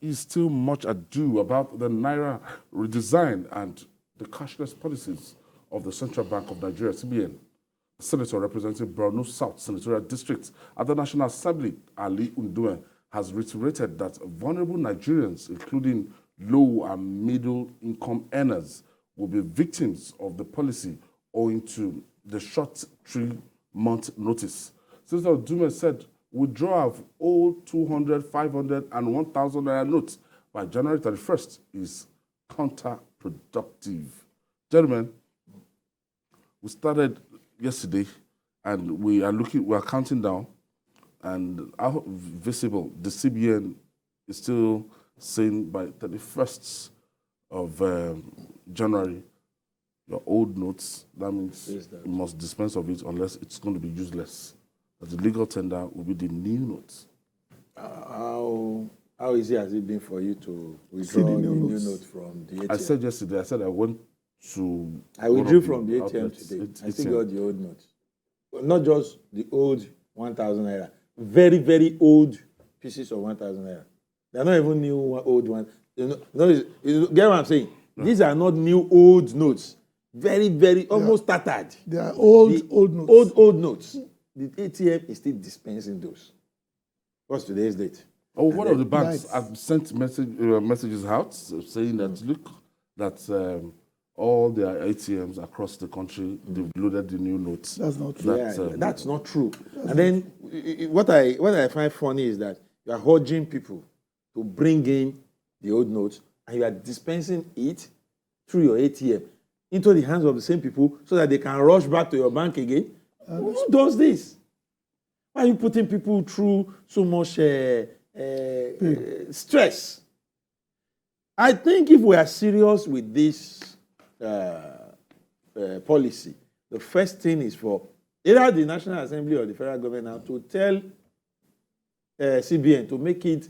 is still much ado about the Naira redesign and the cashless policies of the Central Bank of Nigeria, CBN. Senator representing Borno South Senatorial District at the National Assembly, Ali Ndume, has reiterated that vulnerable Nigerians, including low and middle income earners, will be victims of the policy owing to the short 3-month notice. Senator Ndume said withdrawal of old 200, 500, and 1,000 naira notes by January 31st is counterproductive. Gentlemen, we started yesterday, and we are counting down, and our visible, the CBN is still saying by 31st of January, your old notes, that means you must dispense of it unless it's going to be useless. That the legal tender will be the new notes. How easy has it been for you to withdraw the new note from the ATM? I said yesterday, I went to... I withdrew from the ATM today. I still got the old note. Not just the old 1,000 naira. Very, very old pieces of 1,000 naira. They're not even new old ones. You get what I'm saying? No. These are not new old notes. Very, very, almost tattered. They are old notes. Old notes. The ATM is still dispensing those. What's today's date? Oh, one of the banks have sent messages out saying that, look, that all their ATMs across the country, they've loaded the new notes. That's not true. That's not true. And then what I find funny is that you are urging people to bring in the old notes and you are dispensing it through your ATM into the hands of the same people so that they can rush back to your bank again. Who does this? Why are you putting people through so much stress? I think if we are serious with this policy, the first thing is for either the National Assembly or the federal government now to tell CBN to make it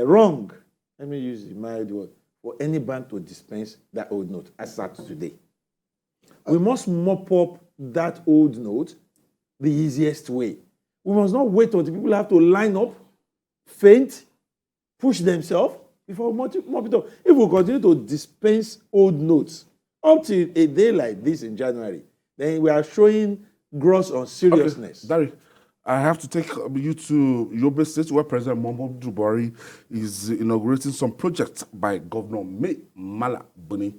wrong, let me use the mild word, for any bank to dispense that old note as at today. We must mop up that old note the easiest way. We must not wait until people have to line up, faint, push themselves before we mop it up. If we continue to dispense old notes up to a day like this in January, then we are showing gross unseriousness. Okay, Dari, I have to take you to Yobe State, where President Muhammadu Buhari is inaugurating some projects by Governor Mai Mala Buni.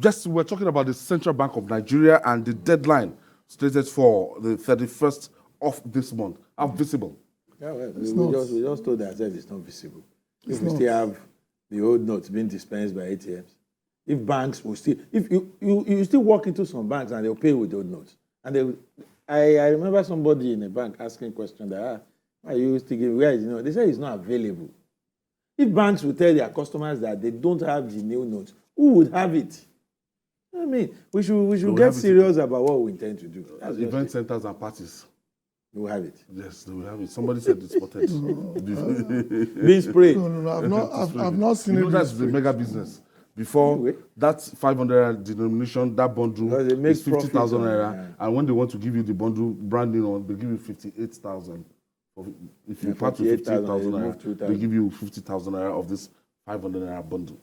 Just we're talking about the Central Bank of Nigeria and the deadline stated for the 31st of this month. How visible? Yeah, well, we just told ourselves it's not visible. If we still have the old notes being dispensed by ATMs, if banks will still, if you still walk into some banks and they'll pay with old notes, and they, I remember somebody in a bank asking a question that, why are you still giving? Where is They say it's not available. If banks will tell their customers that they don't have the new notes, who would have it? I mean, we should get serious about what we intend to do. Event centers and parties. They will have it. Yes, they will have it. Somebody said it's spotted. Being sprayed. No, I've not seen it. That's the mega business. Before that 500 denomination, that bundle is 50,000 naira, and when they want to give you the bundle brand new one, they give you 58,000. If you part with 58,000 naira, they give you 50,000 naira of this 500 naira bundle.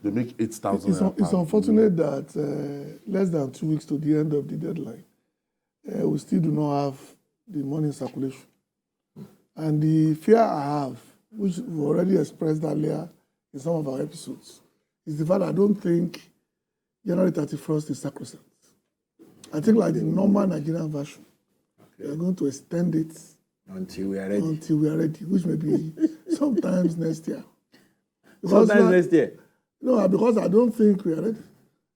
They make 8,000 naira. It's unfortunate that less than 2 weeks to the end of the deadline, we still do not have the money in circulation. And the fear I have, which we already expressed earlier in some of our episodes, is the fact I don't think January 31st is sacrosanct. I think like the normal Nigerian version, we are going to extend it until we are ready. Which may be sometimes next year. Next year? No, because I don't think we are ready.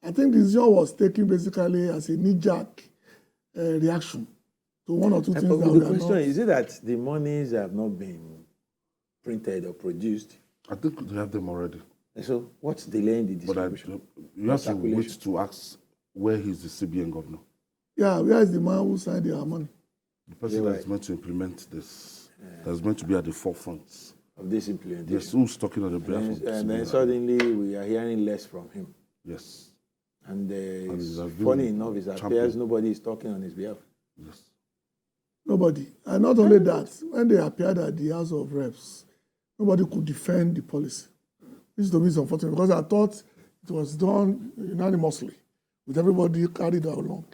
I think the decision was taken basically as a knee-jerk reaction to one or two things that we are not. The question is it that the monies have not been printed or produced? I think they have them already. And so what's delaying the distribution? But you have to wait to ask where is the CBN governor. Yeah, where is the man who signed their money? The person that is meant to implement this, that is meant to be at the forefront of this implementation. Yes, who's talking on the behalf of the And then suddenly we are hearing less from him. Yes. And funny enough, it appears nobody is talking on his behalf. Yes. Nobody. And not only that, when they appeared at the House of Reps, nobody could defend the policy. This to me is unfortunate because I thought it was done unanimously with everybody carried along.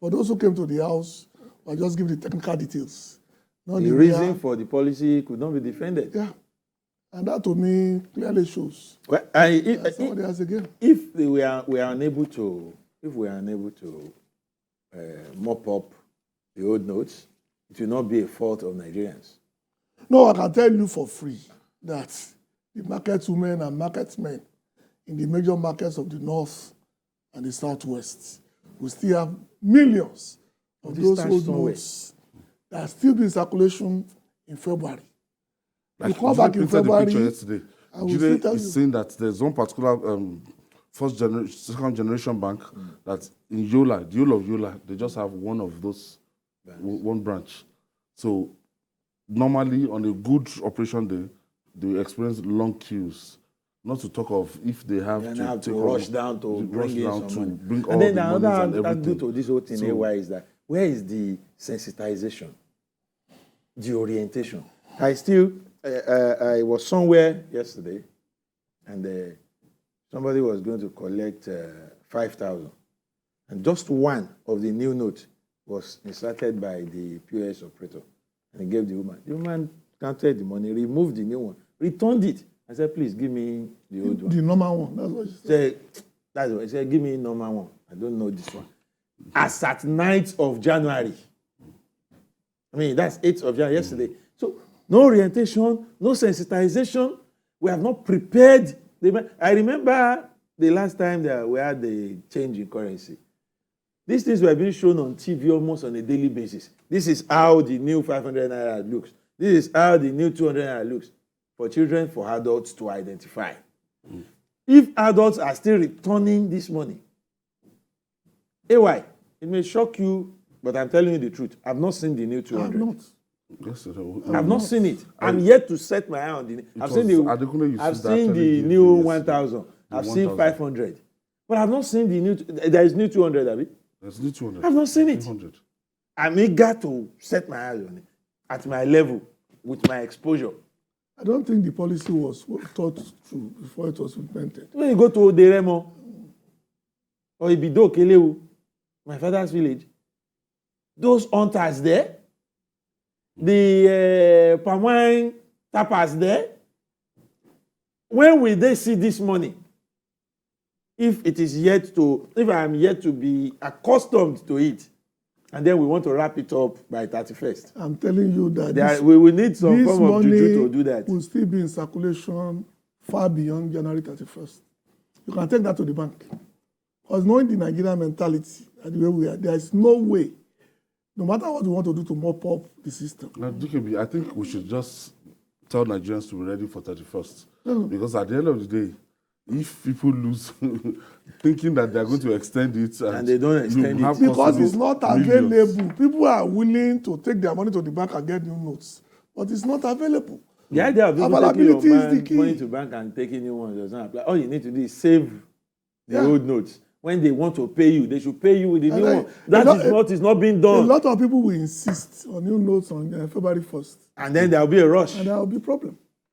But those who came to the House were just giving the technical details. The reason for the policy could not be defended. Yeah. And that to me clearly shows. Well, if we are unable to mop up the old notes, it will not be a fault of Nigerians. No, I can tell you for free that the market women and market men in the major markets of the north and the southwest will still have millions of those old notes that are still in circulation in February. Like, you come back in February. Yesterday. Jide is saying that there's one particular second generation bank that in Yola, the whole of Yola, they just have one of those, one branch. So normally on a good operation day, they experience long queues. Not to talk of if they have to rush down to bring all the monies and everything. To this whole thing is that where is the sensitization, the orientation? I was somewhere yesterday, and somebody was going to collect 5,000, and just one of the new notes was inserted by the POS operator, and he gave the woman. The woman counted the money, removed the new one, returned it. I said, please give me the old one. The normal one. That's what she said. That's what he said. Give me the normal one. I don't know this one. As at 9th of January. I mean, that's 8th of January yesterday. So no orientation, no sensitization. We have not prepared. I remember the last time that we had the change in currency. These things were being shown on TV almost on a daily basis. This is how the new 500 naira looks. This is how the new 200 naira looks. For children, for adults to identify. If adults are still returning this money, AY, it may shock you, but I'm telling you the truth. I've not seen the new 200. I have not. Yes, I've not seen it. I'm yet to set my eye on the. I've seen the new 1,000. I've seen 500, but I've not seen the new. There is new 200, Abi. There's new 200. I've not seen it. 200. I'm eager to set my eyes on it at my level with my exposure. I don't think the policy was thought through before it was implemented. When you go to Oderemo or Ibido Kelewu, my father's village, those hunters there, the palm wine tappers there, when will they see this money? if I am yet to be accustomed to it, and then we want to wrap it up by 31st. I'm telling you that We will need some this form of money juju to do that. will still be in circulation far beyond January 31st. You can take that to the bank. Because knowing the Nigerian mentality and the way we are, there is no way, no matter what we want to do to mop up the system. Now, DKB, I think we should just tell Nigerians to be ready for 31st. No. Because at the end of the day, if people lose thinking that they're going to extend it And they don't extend it. Because it's not available. Millions. People are willing to take their money to the bank and get new notes. But it's not available. The idea of people taking Availability your is the key. money to bank and taking new ones does not apply. All you need to do is save the Yeah. old notes. When they want to pay you, they should pay you with the And new I- one. That is what is not being A done. lot of people will insist on new notes on February 1st. And then there will be a rush. And there will be problem.